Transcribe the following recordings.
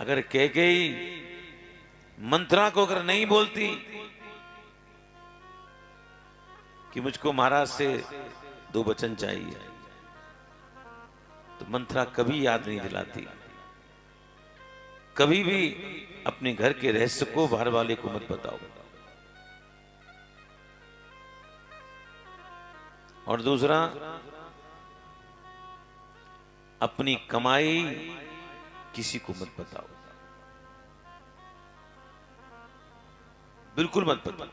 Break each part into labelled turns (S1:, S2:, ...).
S1: अगर कैकेयी मंत्रा को अगर नहीं बोलती कि मुझको महाराज से 2 वचन चाहिए, तो मंत्रा कभी याद नहीं दिलाती। कभी भी अपने घर के रहस्य को बाहर वाले को मत बताओ। और दूसरा, अपनी कमाई किसी को मत बताओ, बिल्कुल मत बताओ।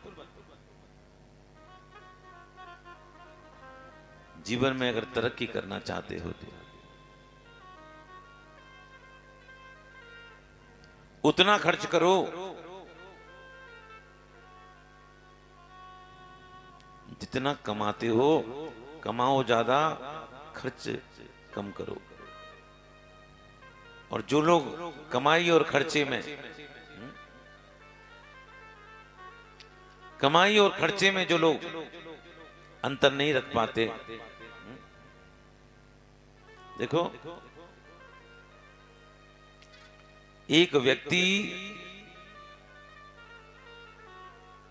S1: जीवन में अगर तरक्की करना चाहते हो तो उतना खर्च करो जितना कमाते हो। कमाओ ज्यादा, खर्च कम करो। और जो लोग कमाई और खर्चे में जो लोग अंतर नहीं रख पाते, देखो एक व्यक्ति,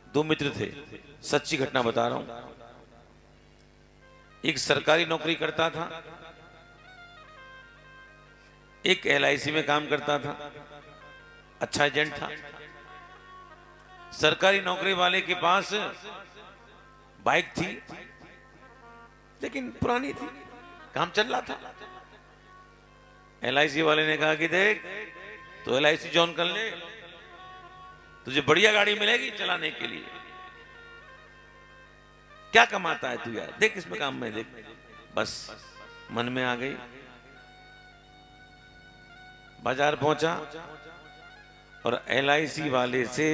S1: 2 मित्र थे, सच्ची घटना बता रहा हूं। एक सरकारी नौकरी करता था, एक LIC में काम करता था, अच्छा एजेंट था। सरकारी नौकरी वाले के पास बाइक थी, लेकिन पुरानी थी, काम चल रहा था। LIC वाले ने कहा कि देख, तो LIC ज्वाइन कर ले, तुझे बढ़िया गाड़ी मिलेगी चलाने के लिए। क्या कमाता है तू यार, देख इसमें काम में देख। बस मन में आ गई, बाजार पहुंचा और LIC वाले से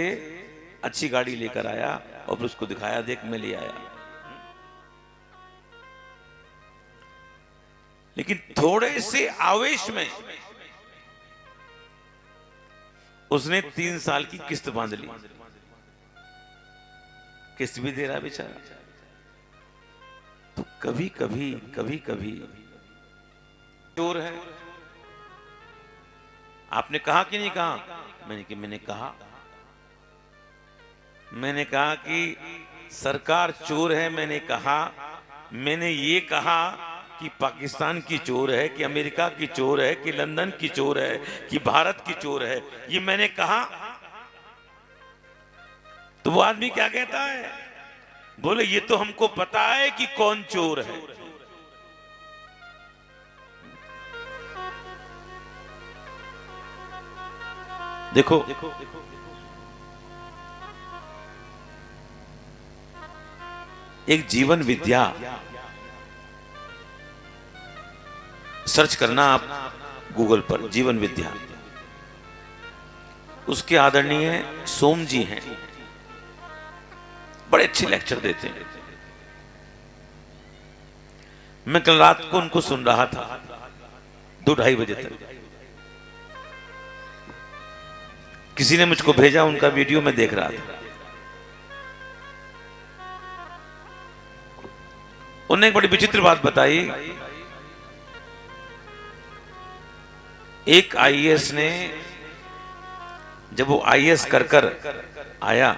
S1: अच्छी गाड़ी लेकर आया और फिर उसको दिखाया, देख मैं ले आया। लेकिन थोड़े से आवेश में उसने 3 साल की किस्त बांध ली। किस्त भी दे रहा बेचारा। तो कभी कभी चोर है। आपने कहा कि नहीं कहा? मैंने कहा कि सरकार चोर है। मैंने ये कहा कि पाकिस्तान की चोर है, कि अमेरिका की चोर है, कि लंदन की चोर है, कि भारत की चोर है, ये मैंने कहा। तो वो आदमी क्या कहता है? बोले ये तो हमको पता है कि कौन चोर है। देखो एक जीवन विद्या सर्च करना आप गूगल पर, जीवन विद्या। उसके आदरणीय सोम जी हैं, बड़े अच्छे लेक्चर देते हैं। मैं कल रात को उनको सुन रहा था 2-2:30 बजे तक। किसी ने मुझको भेजा, उनका वीडियो मैं देख रहा था। उन्होंने एक बड़ी विचित्र बात बताई। एक IAS ने, जब वो IAS कर आया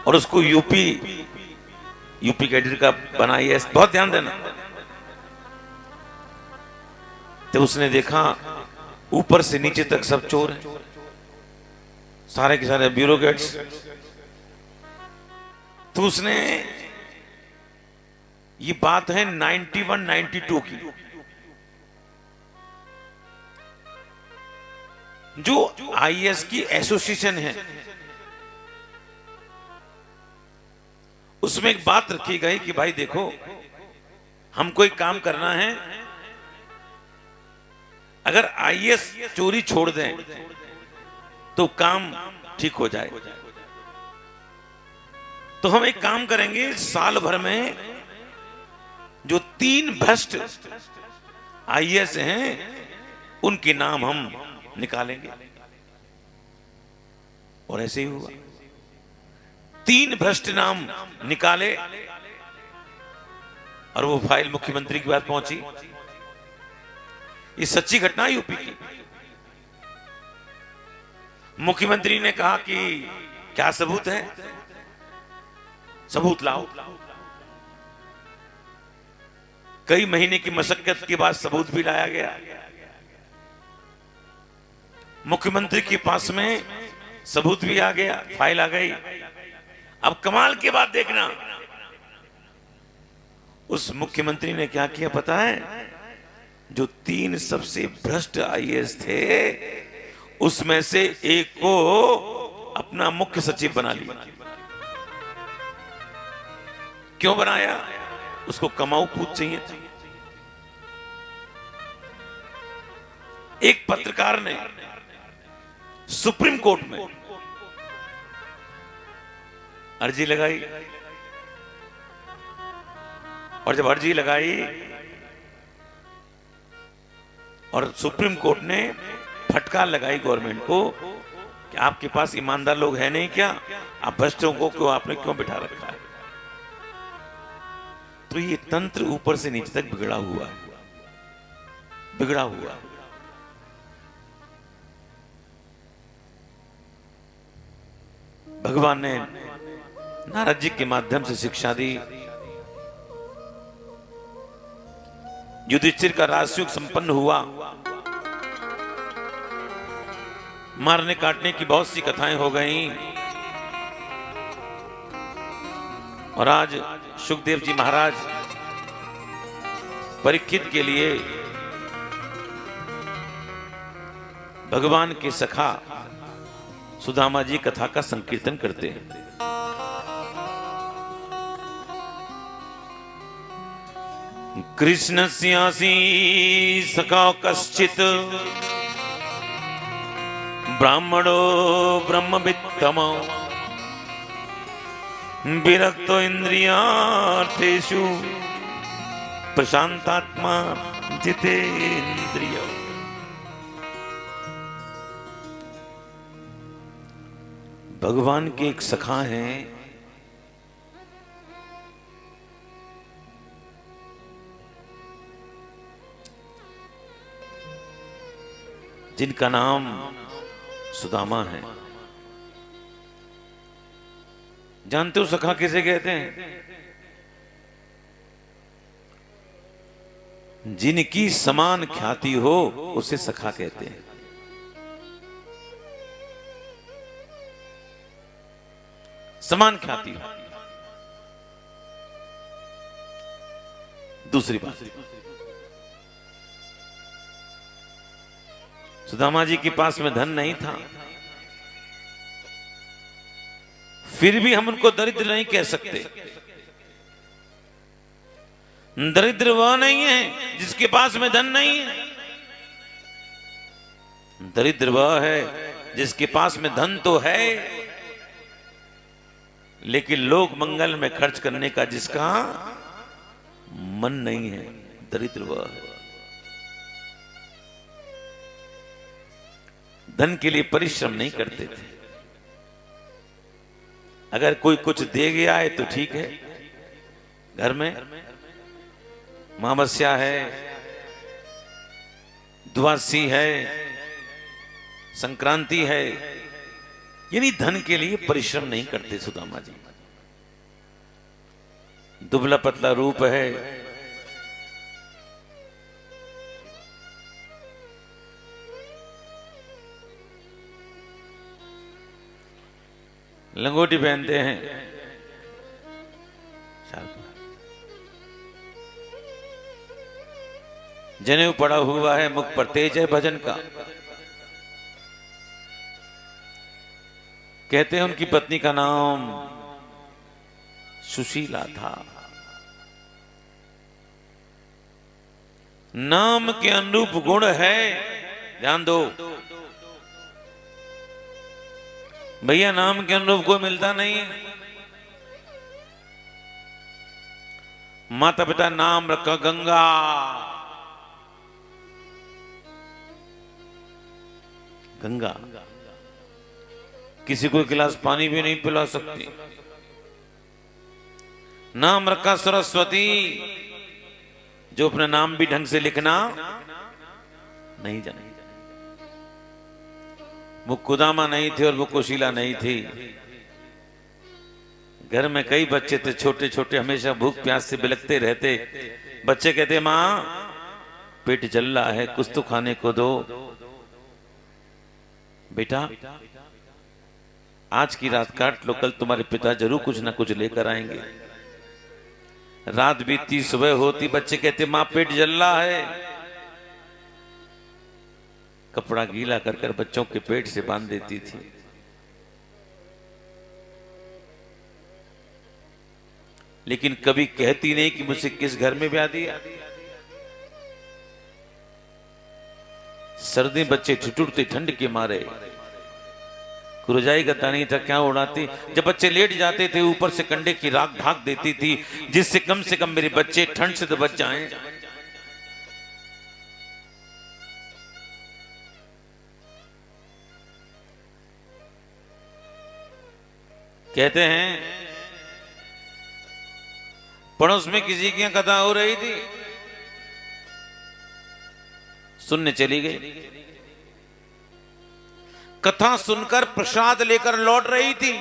S1: और उसको यूपी कैडर का बना IAS, बहुत ध्यान देना, तो उसने देखा ऊपर से नीचे तक सब चोर हैं, सारे के सारे ब्यूरोक्रेट्स। तो उसने, ये बात है 91-92 की, जो IAS की एसोसिएशन है, उसमें एक बात रखी गई कि भाई देखो, हमको एक काम करना है, अगर IAS चोरी छोड़ दें तो काम ठीक हो जाए। तो हम एक काम करेंगे, साल भर में जो 3 भ्रष्ट IAS हैं उनके नाम हम निकालेंगे। और ऐसे ही हुआ, 3 भ्रष्ट नाम निकाले और वो फाइल मुख्यमंत्री के पास पहुंची। ये सच्ची घटना है यूपी की। मुख्यमंत्री ने कहा कि क्या सबूत है, सबूत लाओ। कई महीने की मशक्कत के बाद सबूत भी लाया गया। मुख्यमंत्री के पास में सबूत भी आ गया, फाइल आ गई। अब कमाल की बात देखना, उस मुख्यमंत्री ने क्या किया पता है? जो 3 सबसे भ्रष्ट आईएएस थे उसमें से एक को अपना मुख्य सचिव बना लिया। क्यों बनाया? उसको कमाऊ पूत चाहिए था। एक पत्रकार ने सुप्रीम कोर्ट में अर्जी लगाई, और जब अर्जी लगाई और सुप्रीम कोर्ट ने फटकार लगाई गवर्नमेंट को कि आपके पास ईमानदार लोग हैं नहीं क्या? आप भ्रष्टों को क्यों आपने क्यों बिठा रखा है? तो ये तंत्र ऊपर से नीचे तक बिगड़ा हुआ है, बिगड़ा हुआ है। भगवान ने नारद जी के माध्यम से शिक्षा दी। युधिष्ठिर का राजयोग संपन्न हुआ। मारने काटने की बहुत सी कथाएं हो गईं, और आज सुखदेव जी महाराज परीक्षित के लिए भगवान के सखा सुदामा जी कथा का संकीर्तन करते हैं। कृष्णस्यासि सखा कश्चित् ब्राह्मणो ब्रह्मवित्तमो विरक्तो इंद्रियार्थेषु प्रशांतात्मा जितेन्द्रियो। भगवान के एक सखा हैं, जिनका नाम सुदामा है। जानते हो सखा किसे कहते हैं? जिनकी समान ख्याति हो उसे सखा कहते हैं। समान ख्याति हो। दूसरी बात, सुदामा जी के पास में धन नहीं था, फिर भी हम उनको दरिद्र नहीं कह सकते। दरिद्र वह नहीं है जिसके पास में धन नहीं है, दरिद्र वह है जिसके पास में धन तो है लेकिन लोक मंगल में खर्च करने का जिसका मन नहीं है, दरिद्र वह है। धन के लिए परिश्रम नहीं करते थे। अगर कोई कुछ दे गया है तो ठीक है, घर में अमावस्या है, द्वादशी है, संक्रांति है, यानी धन के लिए परिश्रम नहीं करते सुदामा जी। दुबला पतला रूप है, लंगोटी पहनते हैं, जनेऊ पड़ा हुआ है, मुख पर तेज है भजन का। कहते हैं उनकी पत्नी का नाम सुशीला था। नाम के अनुरूप गुण है, ध्यान दो भैया, नाम के अनुरूप कोई मिलता नहीं है। माता पिता नाम रखा गंगा, गंगा किसी को एक गिलास पानी भी नहीं पिला सकती। नाम रखा सरस्वती, जो अपना नाम भी ढंग से लिखना नहीं जाने। वो कुदामा नहीं थे और वो कुशीला नहीं थी। घर में कई बच्चे थे छोटे छोटे, हमेशा भूख प्यास से बिलखते रहते। बच्चे कहते माँ पेट जल रहा है, कुछ तो खाने को दो। बेटा आज की रात काट लो, कल तुम्हारे पिता जरूर कुछ ना कुछ लेकर आएंगे। रात बीतती, सुबह होती, बच्चे कहते माँ पेट जल रहा है। कपड़ा गीला कर कर बच्चों के पेट से बांध देती थी। लेकिन कभी कहती नहीं कि मुझसे किस घर में ब्याह दिया। सर्दी बच्चे ठिठुरते ठंड के मारे, रजाई गद्दा नहीं था क्या उड़ाती। जब बच्चे लेट जाते थे ऊपर से कंडे की राख ढाक देती थी, जिससे कम से कम मेरे बच्चे ठंड से तो बच जाएं। कहते हैं पड़ोस में किसी की कथा हो रही थी, सुनने चली गई। कथा सुनकर प्रसाद लेकर लौट रही थी।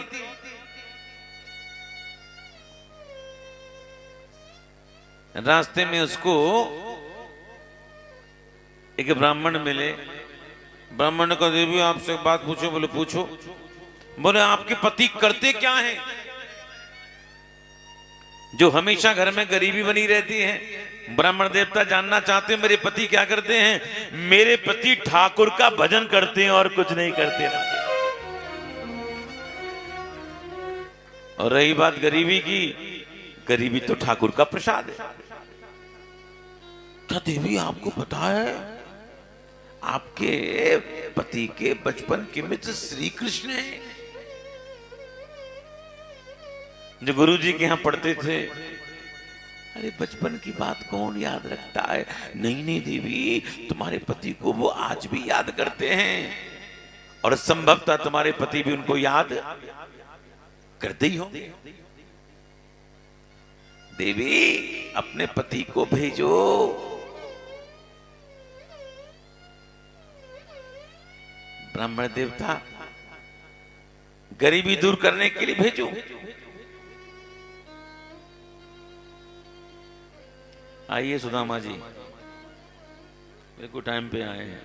S1: रास्ते में उसको एक ब्राह्मण मिले। ब्राह्मण को देवी आपसे एक बात पूछो। बोले पूछो। बोले आपके पति करते क्या हैं जो हमेशा घर में गरीबी बनी रहती है? ब्राह्मण देवता जानना चाहते हैं मेरे पति क्या करते हैं। मेरे पति ठाकुर का भजन करते हैं और कुछ नहीं करते। और रही बात गरीबी की, गरीबी तो ठाकुर का प्रसाद है। क्या देवी आपको पता है आपके पति के बचपन के मित्र श्री कृष्ण हैं, जो गुरु जी के यहां पढ़ते थे? अरे बचपन की बात कौन याद रखता है। नहीं नहीं देवी, तुम्हारे पति को वो आज भी याद करते हैं, और संभवतः तुम्हारे पति भी उनको याद करते ही होंगे। देवी अपने पति को भेजो। ब्राह्मण देवता गरीबी दूर करने के लिए भेजो। आइए सुदामा जी, बिल्कुल टाइम पे आए हैं।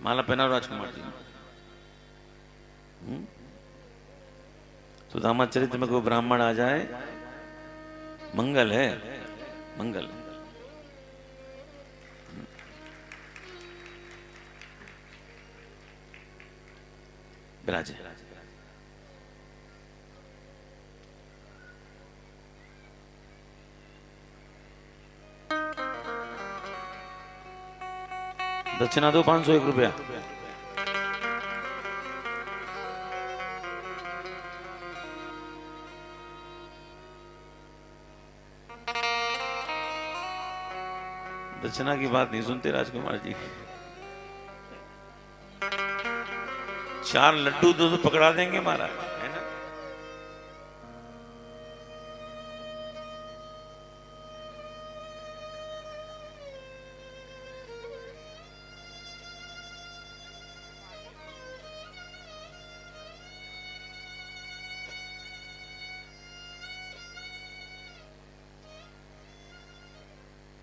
S1: माला पहना राजकुमार जी। सुदामा चरित्र में कोई ब्राह्मण आ जाए, मंगल है, मंगल। विराजे। दक्षिणा दो 501 रुपया। दक्षिणा की बात नहीं सुनते राजकुमार जी। 4 लड्डू तो पकड़ा देंगे महाराज, है ना?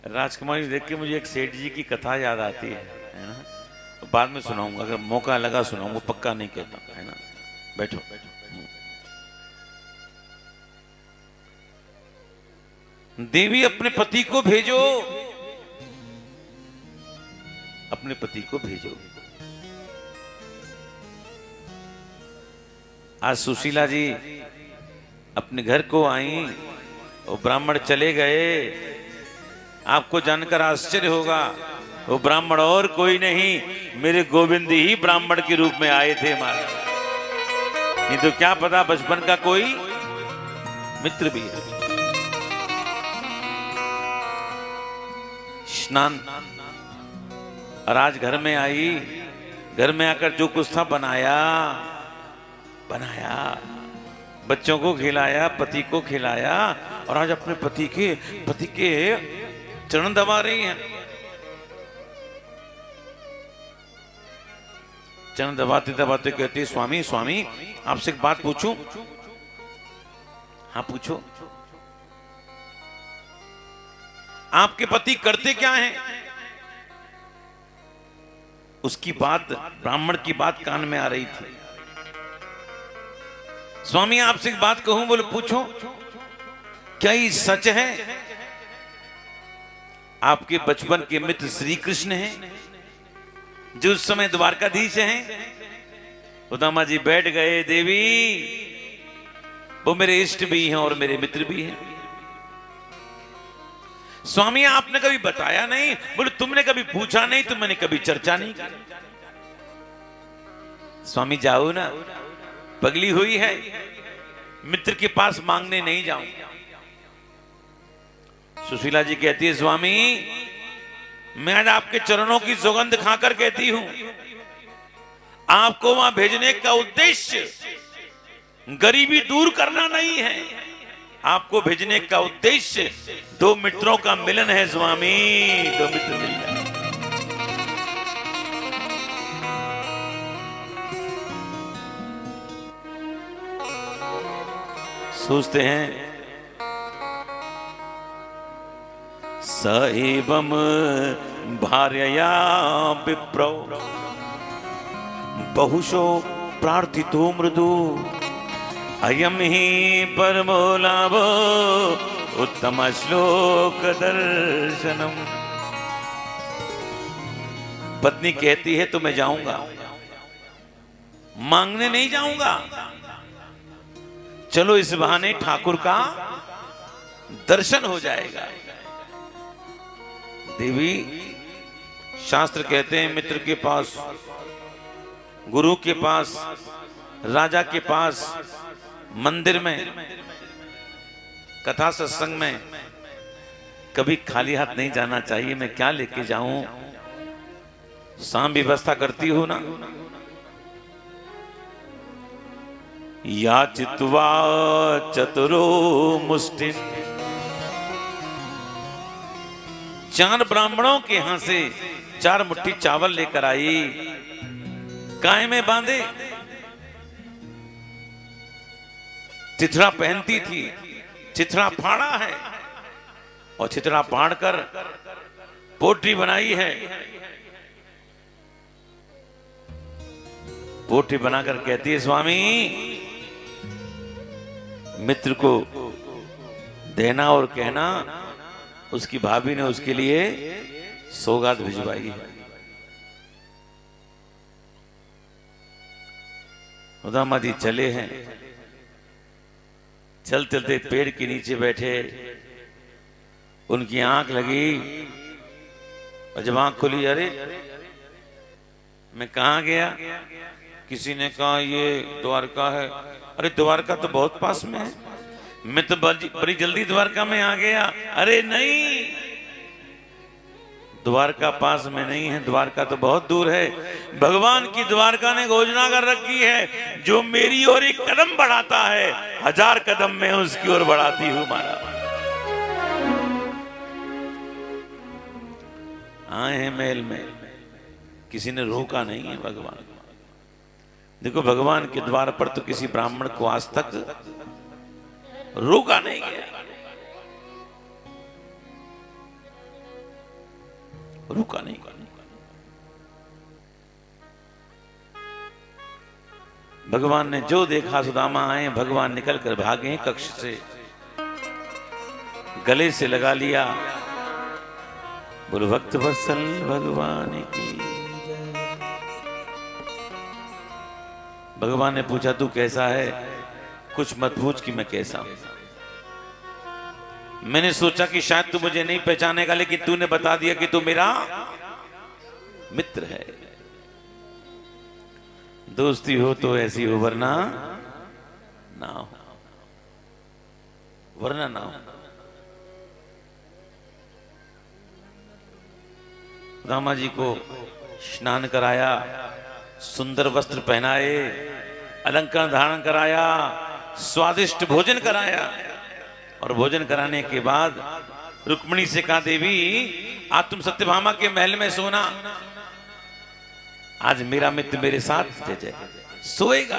S1: राजकुमारी देख के मुझे एक सेठ जी की कथा याद आती है ना? तो बाद में सुनाऊंगा, अगर मौका लगा सुनाऊंगा, पक्का नहीं कहता, है ना? बैठो बैठो। देवी अपने पति को भेजो, अपने पति को भेजो। आज सुशीला जी अपने घर को आई, वो ब्राह्मण चले गए। आपको जानकर आश्चर्य होगा, वो ब्राह्मण और कोई नहीं, मेरे गोविंद ही ब्राह्मण के रूप में आए थे महाराज। नहीं तो क्या पता बचपन का कोई मित्र भी है। स्नान, और आज घर में आई, घर में आकर जो कुछ था बनाया, बच्चों को खिलाया, पति को खिलाया, और आज अपने पति के चरण दबा रही हैं। चरण दबाते दबाते कहती, स्वामी स्वामी आपसे एक बात पूछूं? हाँ पूछो। आपके पति करते क्या हैं? उसकी बात, ब्राह्मण की बात कान में आ रही थी। स्वामी आपसे एक बात कहूं? बोले पूछो। क्या ये सच है? आपके बचपन के मित्र श्री कृष्ण हैं, जो उस समय द्वारकाधीश हैं। उदामा जी बैठ गए, देवी वो मेरे इष्ट भी हैं और मेरे मित्र भी हैं। स्वामी आपने कभी बताया नहीं? बोले तुमने कभी पूछा नहीं तो मैंने कभी चर्चा नहीं की। स्वामी जाओ ना, पगली हुई है, मित्र के पास मांगने नहीं जाऊं। सुशीला जी कहती है, स्वामी मैं आज आपके चरणों की सुगंध खाकर कहती हूं, आपको वहां भेजने का उद्देश्य गरीबी दूर करना नहीं है। आपको भेजने का उद्देश्य दो मित्रों का मिलन है। स्वामी दो मित्र मिल जाए। सोचते हैं, स एवं भार्यया विप्रो बहुशो प्रार्थितो मृदु अयम ही परमो लाभो उत्तम श्लोक दर्शनम। पत्नी कहती है तो मैं जाऊंगा, मांगने नहीं जाऊंगा। चलो इस बहाने ठाकुर का दर्शन हो जाएगा। देवी शास्त्र कहते हैं, मित्र के पास, गुरु के पास, राजा के पास, मंदिर में, कथा सत्संग में कभी खाली हाथ नहीं जाना चाहिए। मैं क्या लेके जाऊं? शाम व्यवस्था करती हूं ना। याचित्वा चतुरो मुष्टिन, चार ब्राह्मणों के यहां से 4 मुट्ठी चावल लेकर आई, काय में बांधे। चिथड़ा पहनती थी, चिथड़ा फाड़ा है और चिथड़ा फाड़ कर पोटली बनाई है। पोटली बनाकर कहती है, स्वामी मित्र को देना और कहना, उसकी भाभी ने उसके लिए सौगात भिजवाई है। उदामा जी चले हैं, चलते चलते पेड़ के नीचे बैठे, उनकी आंख लगी और जब आंख खुली, अरे मैं कहां गया? किसी ने कहा ये द्वारका है। अरे द्वारका तो बहुत पास में है, मैं तो बड़ी जल्दी द्वारका में आ गया। अरे नहीं, द्वारका पास में नहीं है, द्वारका तो बहुत दूर है। भगवान की द्वारका ने घोषणा कर रखी है, जो मेरी ओर एक कदम बढ़ाता है, 1000 कदम में उसकी ओर बढ़ाती हूं मारा। आए हैं महल में, किसी ने रोका नहीं है। भगवान देखो, भगवान के द्वार पर तो किसी ब्राह्मण को आज तक रोका नहीं गया, रुका नहीं। भगवान ने जो देखा, सुदामा आए, भगवान निकल कर भागे कक्ष से, गले से लगा लिया, बोलो भक्त वत्सल भगवान की। भगवान ने पूछा, तू कैसा है? कुछ मत पूछ कि मैं कैसा हूं। मैंने सोचा कि शायद तू मुझे नहीं पहचानेगा, लेकिन तूने बता दिया कि तू मेरा मित्र है। दोस्ती हो तो ऐसी हो, वरना ना हो, वरना ना हो। रामा जी को स्नान कराया, सुंदर वस्त्र पहनाए, अलंकार धारण कराया, स्वादिष्ट भोजन कराया और भोजन कराने के बाद रुक्मिणी से कहा, देवी आज तुम सत्यभामा के महल में सोना, आज मेरा मित्र मेरे साथ जय जय सोएगा।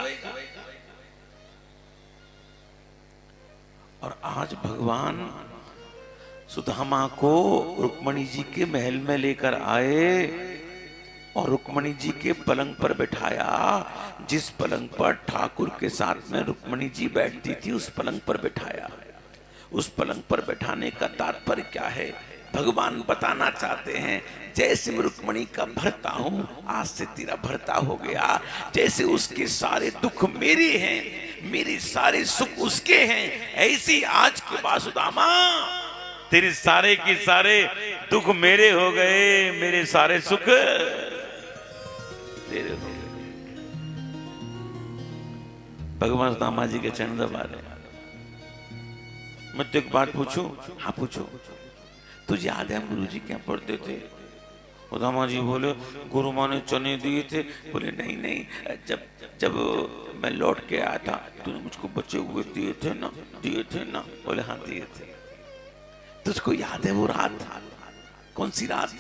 S1: और आज भगवान सुदामा को रुक्मणी जी के महल में लेकर आए और रुक्मणी जी के पलंग पर बैठाया। जिस पलंग पर ठाकुर के साथ में रुक्मणी जी बैठती थी उस पलंग पर बैठाया। उस पलंग पर बैठाने का तात्पर्य क्या है? भगवान बताना चाहते हैं जैसे मैं रुक्मणी का भरता हूं, आज से तेरा भरता हो गया। जैसे उसके सारे दुख मेरे हैं, मेरे सारे सुख उसके हैं, ऐसी आज के बाद सुदामा तेरे सारे के सारे दुख मेरे हो गए, मेरे सारे सुख तेरे हो गए। भगवान सुदामा जी के चरण दबा रहे। मैं तो एक बात पूछूं? हाँ पूछो। तुझे याद है हम गुरु जी क्या पढ़ते थे? सुदामा जी बोले गुरु माँ ने चने दिए थे। बोले नहीं नहीं, जब मैं लौट के आया था तूने मुझको बचे हुए दिए थे ना, दिए थे ना? बोले हाँ दिए थे। तुझको याद है वो रात? कौन सी रात?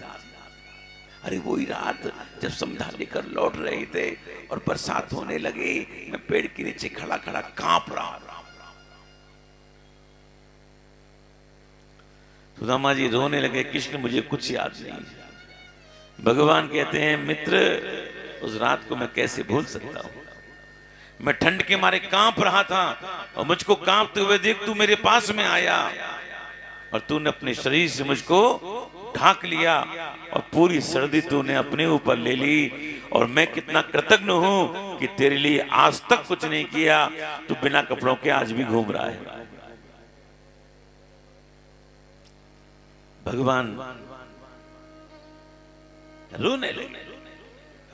S1: अरे वही रात जब समझा लेकर लौट रहे थे और बरसात होने लगी, मैं पेड़ के नीचे खड़ा खड़ा कांप रहा। सुदामा जी रोने लगे, कृष्ण मुझे कुछ याद नहीं। भगवान कहते हैं मित्र उस रात को मैं कैसे भूल सकता हूं? मैं ठंड के मारे कांप रहा था और मुझको कांपते हुए देख तू मेरे पास में आया और तूने अपने शरीर से मुझको ढांक लिया और पूरी सर्दी तूने अपने ऊपर ले ली। और मैं कितना कृतज्ञ हूं कि तेरे लिए आज तक कुछ नहीं किया, तू बिना कपड़ों के आज भी घूम रहा है। भगवान रोने लगे,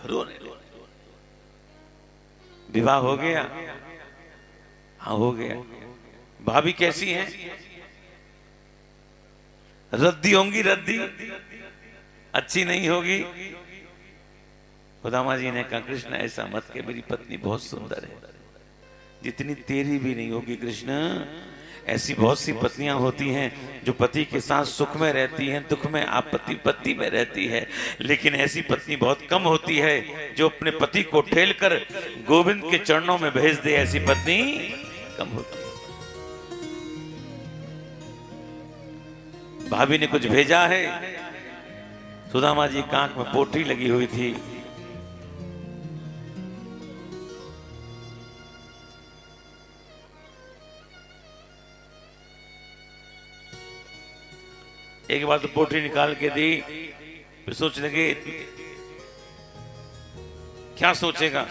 S1: रोने लगे। विवाह हो गया? हाँ हो गया। भाभी कैसी हैं? रद्दी होंगी, रद्दी अच्छी नहीं होगी। सुदामा जी ने कहा कृष्ण ऐसा मत के, मेरी पत्नी बहुत सुंदर है, जितनी तेरी भी नहीं होगी कृष्ण। ऐसी बहुत सी पत्नियां होती हैं जो पति के साथ सुख में रहती हैं, दुख में आपत्ति पत्नी में रहती है, लेकिन ऐसी पत्नी बहुत कम होती है जो अपने पति को ठेल कर गोविंद के चरणों में भेज दे। ऐसी पत्नी कम होती है। भाभी ने कुछ भेजा है। सुदामा जी की आंख में पोटली लगी हुई थी। एक बार तो पोटली निकाल के दी, फिर सोच लगे क्या सोचेगा,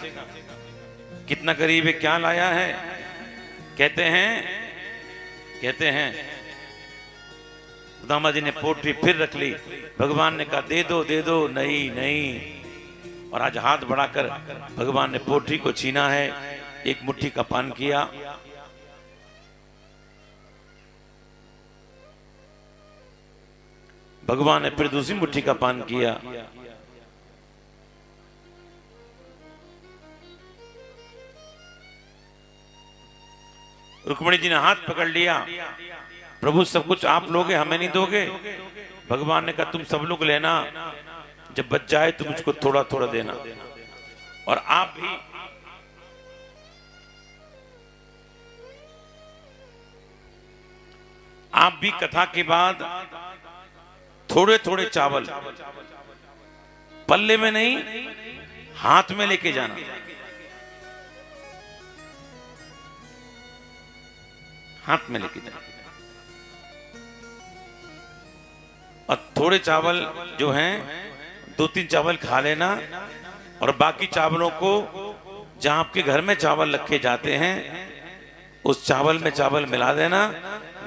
S1: कितना करीब है, क्या लाया है। कहते हैं सुदामा जी ने पोटली फिर रख ली। भगवान ने कहा दे दो दे दो। नहीं नहीं। और आज हाथ बढ़ाकर भगवान ने पोटली को छीना है, एक मुट्ठी का पान किया। भगवान ने फिर दूसरी मुट्ठी का पान किया। रुक्मणी जी ने हाथ पकड़ लिया, प्रभु सब कुछ आप लोगे, हमें नहीं दोगे? भगवान ने कहा तुम सब लोग लेना, जब बच जाए तो मुझको थोड़ा थोड़ा देना। और आप भी कथा के बाद थोड़े थोड़े चावल पल्ले में नहीं, हाथ में लेके जाना। हाथ में लेके जाना। और थोड़े चावल जो हैं 2-3 चावल खा लेना और बाकी चावलों को जहां आपके घर में चावल रखे जाते हैं उस चावल में चावल मिला देना।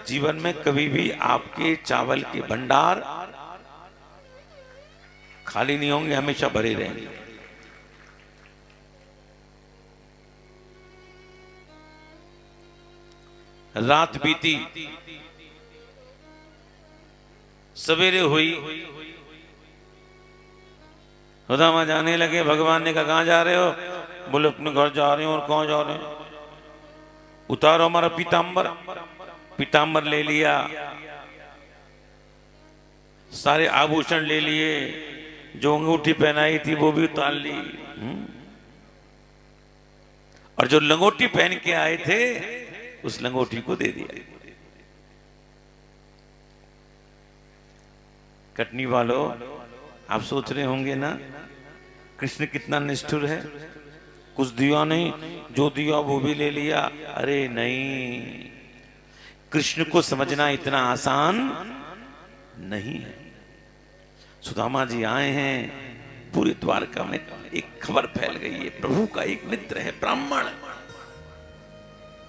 S1: जीवन में कभी भी आपके चावल के भंडार खाली नहीं होंगे, हमेशा भरे रहेंगे। रात बीती, सवेरे हुई, सुदामा जाने लगे। भगवान ने कहा कहां जा रहे हो? बोले अपने घर जा रहे हो। और कहां जा रहे हो? उतारो हमारा पीतांबर। पीतांबर ले लिया, सारे आभूषण ले लिए, जो अंगूठी पहनाई थी वो भी उतार ली। और जो लंगोटी पहन के आए थे उस लंगोटी को दे दिया। कटनी वालों, आप सोच रहे होंगे ना कृष्ण कितना निष्ठुर है, कुछ दिया नहीं, जो दिया वो भी ले लिया। अरे नहीं, कृष्ण को समझना इतना आसान नहीं है। सुदामा जी आए हैं, पूरी द्वारका में एक खबर फैल गई है, प्रभु का एक मित्र है ब्राह्मण,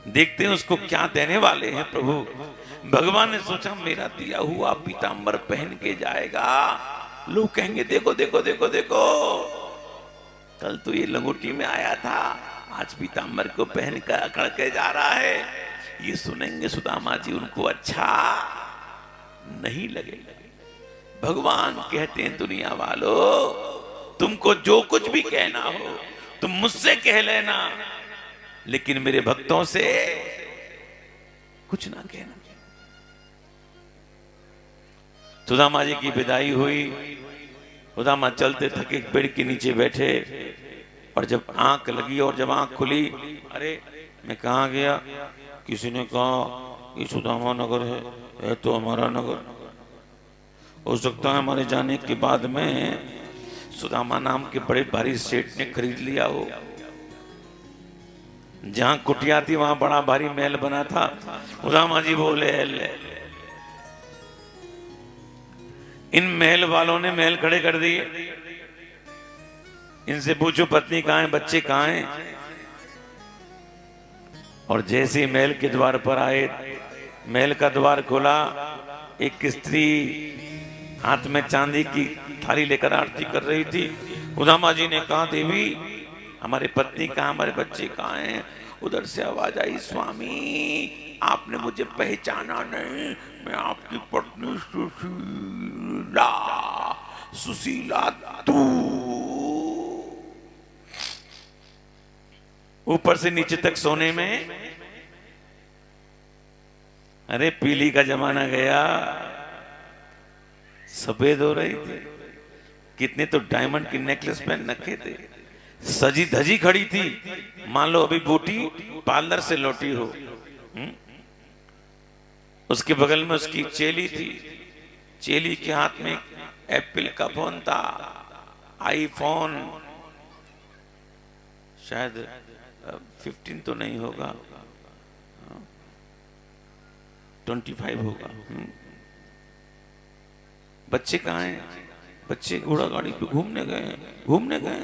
S1: देखते हैं उसको क्या देने वाले हैं प्रभु। भगवान ने सोचा मेरा दिया हुआ पीतांबर पहन के जाएगा, लोग कहेंगे देखो देखो देखो देखो, कल तो ये लंगोटी में आया था, आज पीतांबर को पहन कर अकड़ के जा रहा है। ये सुनेंगे सुदामा जी, उनको अच्छा नहीं लगेगा। भगवान कहते हैं दुनिया वालों, तुमको जो कुछ भी कहना हो तुम मुझसे कह लेना, लेकिन मेरे भक्तों से कुछ ना कहना। सुदामा जी की विदाई हुई, सुदामा चलते थके पेड़ के नीचे बैठे, और जब आंख लगी और जब आंख खुली, अरे मैं कहाँ गया? किसी ने कहा ये सुदामा नगर है तो हमारा नगर। हो सकता है हमारे जाने के बाद में सुदामा नाम के बड़े भारी सेठ ने खरीद लिया हो। जहां कुटिया थी वहां बड़ा भारी महल बना था। सुदामा जी बोले ले। इन महल वालों ने महल खड़े कर दिए। इनसे पूछो पत्नी कहाँ है, बच्चे कहाँ हैं? और जैसे ही महल के द्वार पर आए, महल का द्वार खोला, एक स्त्री हाथ में चांदी की थाली लेकर आरती कर रही थी। सुदामा जी ने कहा देवी हमारे पत्नी कहाँ, हमारे बच्चे कहाँ हैं? उधर से आवाज आई, स्वामी आपने मुझे पहचाना नहीं, मैं आपकी पत्नी सुशीला। सुशीला तू। ऊपर से नीचे तक सोने में। अरे पीली का जमाना गया, सफेद हो रही थी। कितने तो डायमंड की नेकलेस पहन रखे थे, सजी धजी खड़ी थी, मान लो अभी बूटी पार्लर से लौटी हो। उसके बगल में उसकी चेली थी, चेली के हाथ में एप्पल का फोन था, आईफोन, शायद 15 तो नहीं होगा, 25 होगा। बच्चे कहाँ हैं? बच्चे घोड़ा गाड़ी पे घूमने गए।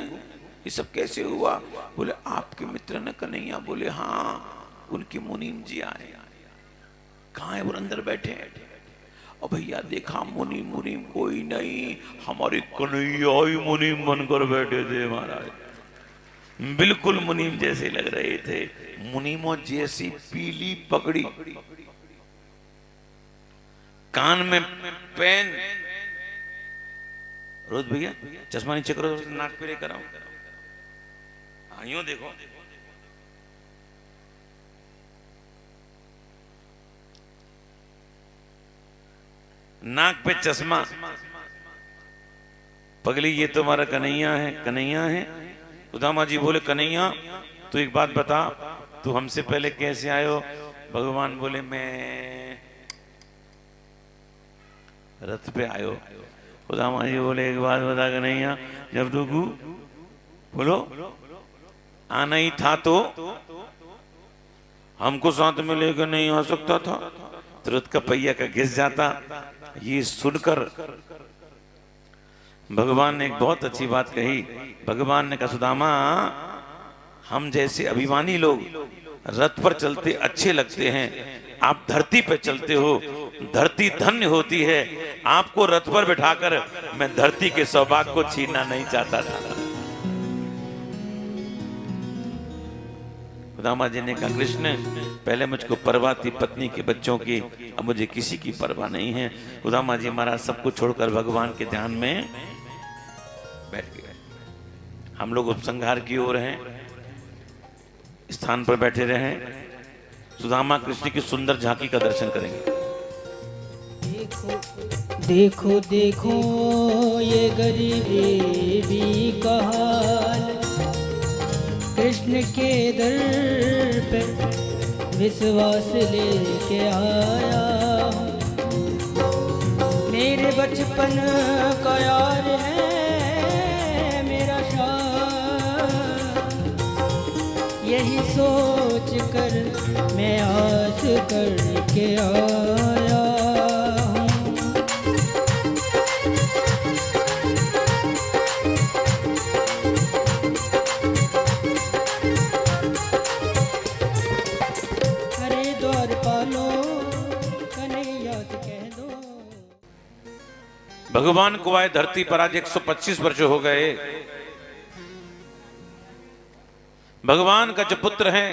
S1: ये सब कैसे हुआ? बोले आपके मित्र ने कन्हैया। बोले हाँ, उनके मुनीम जी आए। कहाँ है? वो अंदर बैठे हैं। और भैया देखा मुनीम कोई नहीं, हमारे कन्हैया ही मुनीम बनकर बैठे थे महाराज। बिल्कुल मुनीम जैसे लग रहे थे, मुनीमों जैसी पीली पगड़ी, कान में पेन। रोज भैया चश्मा नीचे करो, नाक पे लेकर आओ। यूं देखो, नाक पे चश्मा। पगली ये तो हमारा कन्हैया है। सुदामा जी बोले कन्हैया तू एक बात बता, तू हमसे पहले कैसे आए हो? भगवान बोले मैं रथ पे आयो। सुदामा जी बोले एक बात बता कन्हैया, जब तू बोलो आना ही था तो हमको साथ में लेकर नहीं आ सकता था? तुरंत का पहिया का घिस जाता। ये सुनकर भगवान ने एक बहुत अच्छी बात कही। भगवान ने कहा सुदामा हम जैसे अभिमानी लोग रथ पर चलते अच्छे लगते हैं, आप धरती पर चलते हो, धरती धन्य होती है। आपको रथ पर बिठाकर मैं धरती के सौभाग्य को छीनना नहीं चाहता था। सुदामा जी ने कहा कृष्ण पहले मुझको परवाह थी पत्नी के बच्चों की, अब मुझे किसी की परवाह नहीं है। सुदामा जी महाराज सब कुछ छोड़कर भगवान के ध्यान में बैठ गए। हम लोग उपसंहार की ओर हैं, स्थान पर बैठे रहे। सुदामा कृष्ण की सुंदर झांकी का दर्शन करेंगे।
S2: देखो देखो ये गरीबी का हाल, कृष्ण के दर पर विश्वास लेके आया हूँ। मेरे बचपन का यार है मेरा शाह, यही सोच कर मैं आस करके आया हूँ। अरे द्वार पालो कन्हैया से कह दो।
S1: भगवान को आए धरती पर आज 125 वर्ष हो गए। भगवान का जो पुत्र है,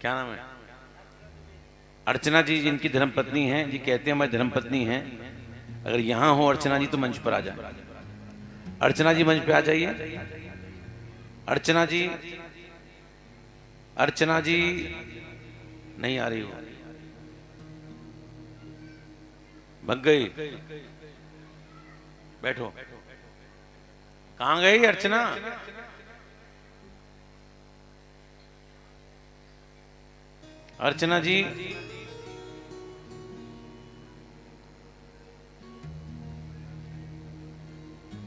S1: क्या नाम है, अर्चना जी जिनकी धर्मपत्नी हैं, जी कहते हैं हमारी धर्मपत्नी हैं। अगर यहां हो अर्चना जी तो मंच पर आ जाए। अर्चना जी मंच पे आ जाइए। अर्चना जी, अर्चना जी नहीं आ रही हो, भग गई। बैठो। कहां गई अर्चना? अर्चना जी,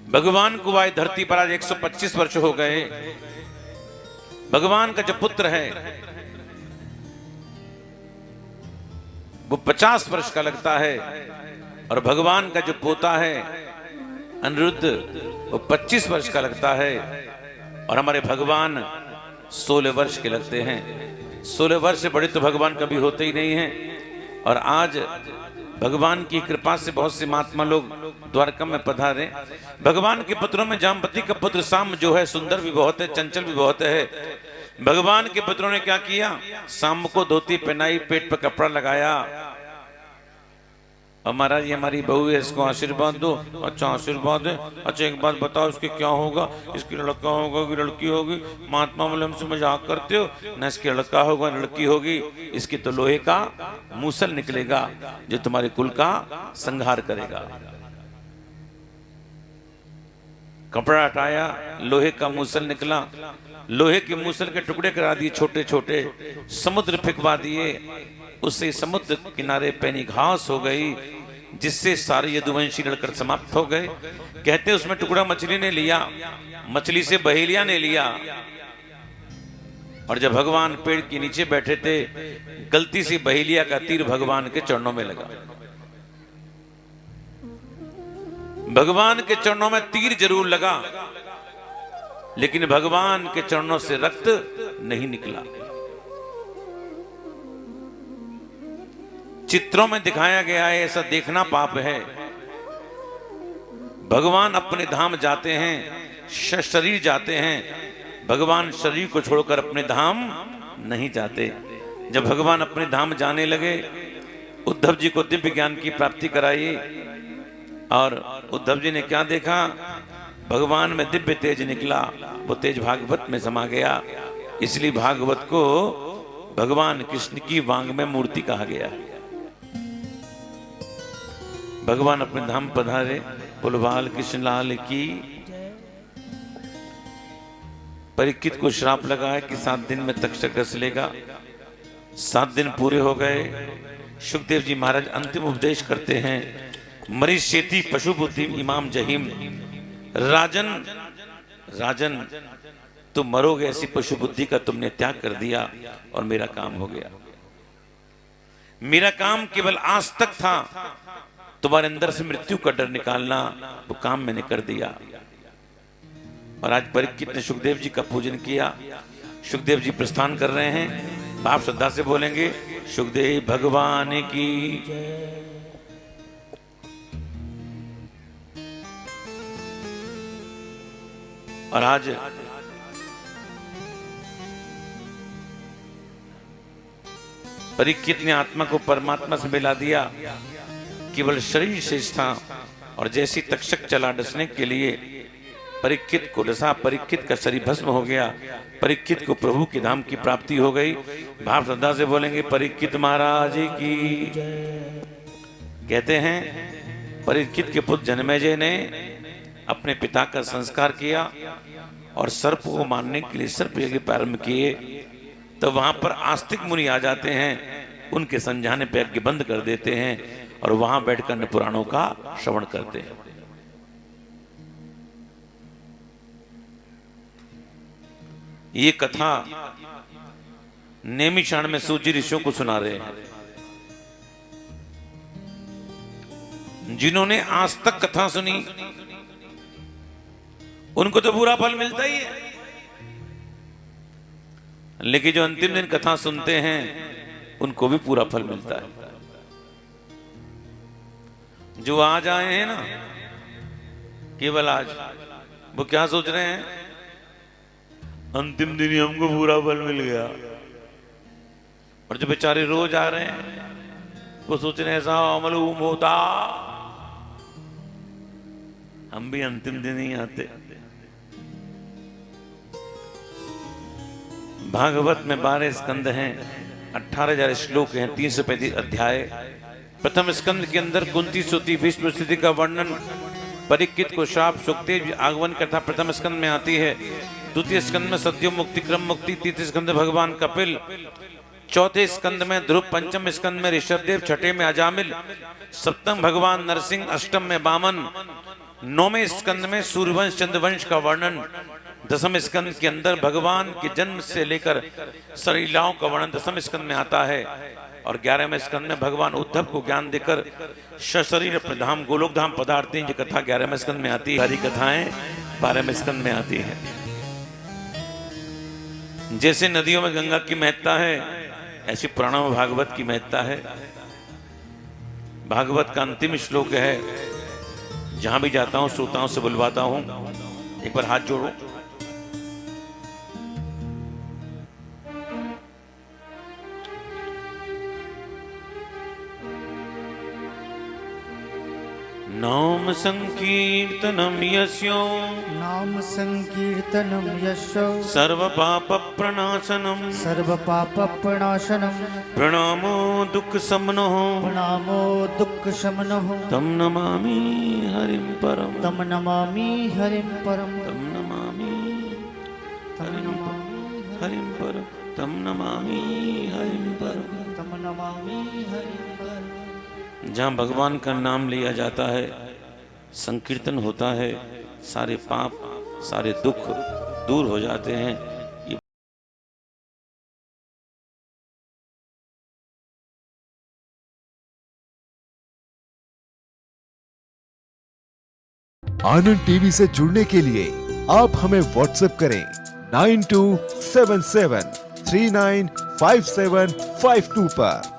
S1: भगवान को आए धरती पर आज 125 वर्ष हो गए। भगवान का जो पुत्र है वो 50 वर्ष का लगता है, और भगवान का जो पोता है अनिरुद्ध वो 25 वर्ष का लगता है, और हमारे भगवान 16 वर्ष के लगते हैं। 16 वर्ष से बड़े तो भगवान कभी होते ही नहीं हैं। और आज भगवान की कृपा से बहुत से महात्मा लोग द्वारका में पधारे। भगवान के पुत्रों में जामपति का पुत्र साम जो है सुंदर भी बहुत है, चंचल भी बहुत है। भगवान के पुत्रों ने क्या किया? साम को धोती पहनाई, पेट पर कपड़ा लगाया, और महाराज ये हमारी बहू है, इसको आशीर्वाद दो। अच्छा आशीर्वाद है, अच्छा एक बात बताओ इसके क्या होगा? इसकी लड़का होगा कि लड़की होगी? महात्मा बोले हमसे मजाक करते हो ना, इसकी लड़का होगा लड़की होगी। इसकी तो लोहे का मूसल निकलेगा जो तुम्हारे कुल का संहार करेगा। कपड़ा हटाया, लोहे का मूसल निकला, लोहे के मूसल के टुकड़े करा दिए छोटे छोटे, समुद्र फेंकवा दिए। उससे समुद्र किनारे पैनी घास हो गई, जिससे सारे यदुवंशी लड़कर समाप्त हो गए। कहते उसमें टुकड़ा मछली ने लिया, मछली से बहेलिया ने लिया, और जब भगवान पेड़ के नीचे बैठे थे, गलती से बहेलिया का तीर भगवान के चरणों में लगा। भगवान के चरणों में तीर जरूर लगा, लेकिन भगवान के चरणों से रक्त नहीं निकला। चित्रों में दिखाया गया है, ऐसा देखना पाप है। भगवान अपने धाम जाते हैं, शरीर जाते हैं, भगवान शरीर को छोड़कर अपने धाम नहीं जाते। जब भगवान अपने धाम जाने लगे, उद्धव जी को दिव्य ज्ञान की प्राप्ति कराई, और उद्धव जी ने क्या देखा? भगवान में दिव्य तेज निकला, वो तेज भागवत में समा गया। इसलिए भागवत को भगवान कृष्ण की वांग में मूर्ति कहा गया है। भगवान अपने धाम पधारे, पुलवाल कृष्ण लाल की। परीक्षित को श्राप लगा है कि 7 दिन में तक्षक रस लेगा। 7 दिन पूरे हो गए। सुखदेव जी महाराज अंतिम उपदेश करते हैं, मरीशेती पशु बुद्धि इमाम जहीम। राजन राजन तुम मरोगे, ऐसी पशु बुद्धि का तुमने त्याग कर दिया, और मेरा काम हो गया। मेरा काम केवल आज तक था, तुम्हारे अंदर से मृत्यु का डर निकालना, वो काम मैंने कर दिया। और आज परीक्षित ने सुखदेव जी का पूजन किया। सुखदेव जी प्रस्थान कर रहे हैं। आप श्रद्धा से बोलेंगे, सुखदेव भगवान की। और आज परीक्षित ने आत्मा को परमात्मा से मिला दिया, केवल शरीर शेष था। और जैसी तक्षक चला डसने के लिए, परीक्षित को दशा, परीक्षित का शरीर भस्म हो गया, परीक्षित को प्रभु के धाम की प्राप्ति हो गई। भाव श्रद्धा से बोलेंगे परीक्षित महाराज की। कहते हैं परीक्षित के पुत्र जन्मेजय ने अपने पिता का संस्कार किया और सर्प को मारने के लिए सर्प यज्ञ प्रारंभ किए। तो वहां पर आस्तिक मुनि आ जाते हैं, उनके समझाने पे यज्ञ बंद कर देते हैं और वहां बैठकर पुराणों का श्रवण करते हैं। ये कथा नेमिषारण्य में सूत जी ऋषियों को सुना रहे हैं। जिन्होंने आज तक कथा सुनी उनको तो बुरा फल मिलता ही है, लेकिन जो अंतिम दिन कथा सुनते हैं उनको भी पूरा फल मिलता है। जो आज आए हैं ना केवल आज, वो क्या सोच रहे हैं, अंतिम दिन ही हमको पूरा फल मिल गया। और जो बेचारे रोज आ रहे हैं वो सोच रहे हैं ऐसा मालूम होता हम भी अंतिम दिन ही आते। भागवत में 12 स्कंद हैं, 18,000 श्लोक हैं, 335 अध्याय। प्रथम स्कंद के अंदर कुंती स्तुति भीष्म स्थिति का वर्णन, परीक्षित को शाप, सुखदेव आगमन कथा प्रथम स्कंद में आती है। द्वितीय स्कंद में सद्यो मुक्ति क्रम मुक्ति, तृतीय स्कंद में भगवान कपिल, चौथे स्कंद में ध्रुव, पंचम स्कंद में ऋषभदेव, छठे में अजामिल, सप्तम भगवान नरसिंह, अष्टम में वामन, नौवें स्कंद में सूर्यवंश चंद्रवंश का वर्णन, दसम स्कंद के अंदर भगवान के जन्म से लेकर सलीलाओं का वर्णन दसम स्कंद में आता है। और 11वें स्कंद में भगवान उद्धव को ज्ञान देकर सशरीर अपने धाम गोलोक धाम पधारते हैं। ये कथा 11वें स्कंद में आती है। सारी कथाएं 12वें स्कंद में आती है। जैसे नदियों में गंगा की महत्ता है, ऐसी पुराणों में भागवत की महत्ता है। भागवत का अंतिम श्लोक है, जहां भी जाता हूं श्रोताओं से बुलवाता हूं, एक बार हाथ जोड़ो। नाम संकीर्तनम यस्यो,
S3: नाम संकीर्तनम यशो,
S1: सर्व पाप प्रणाशनम,
S3: सर्व पाप प्रणाशनम,
S1: प्रणामो दुख समनो,
S3: प्रणामो दुख शमनो,
S1: तम नमामि हरिम परम,
S3: तम नमामि हरिम परम,
S1: तम नमामि
S3: तम नमामि
S1: हरिम परम, तम नमामि हरिम परम।
S3: तम नमामि हरिम परम।
S1: जहाँ भगवान का नाम लिया जाता है, संकीर्तन होता है, सारे पाप सारे दुख दूर हो जाते हैं।
S4: आनंद टीवी से जुड़ने के लिए आप हमें व्हाट्सएप करें 9277395752 पर।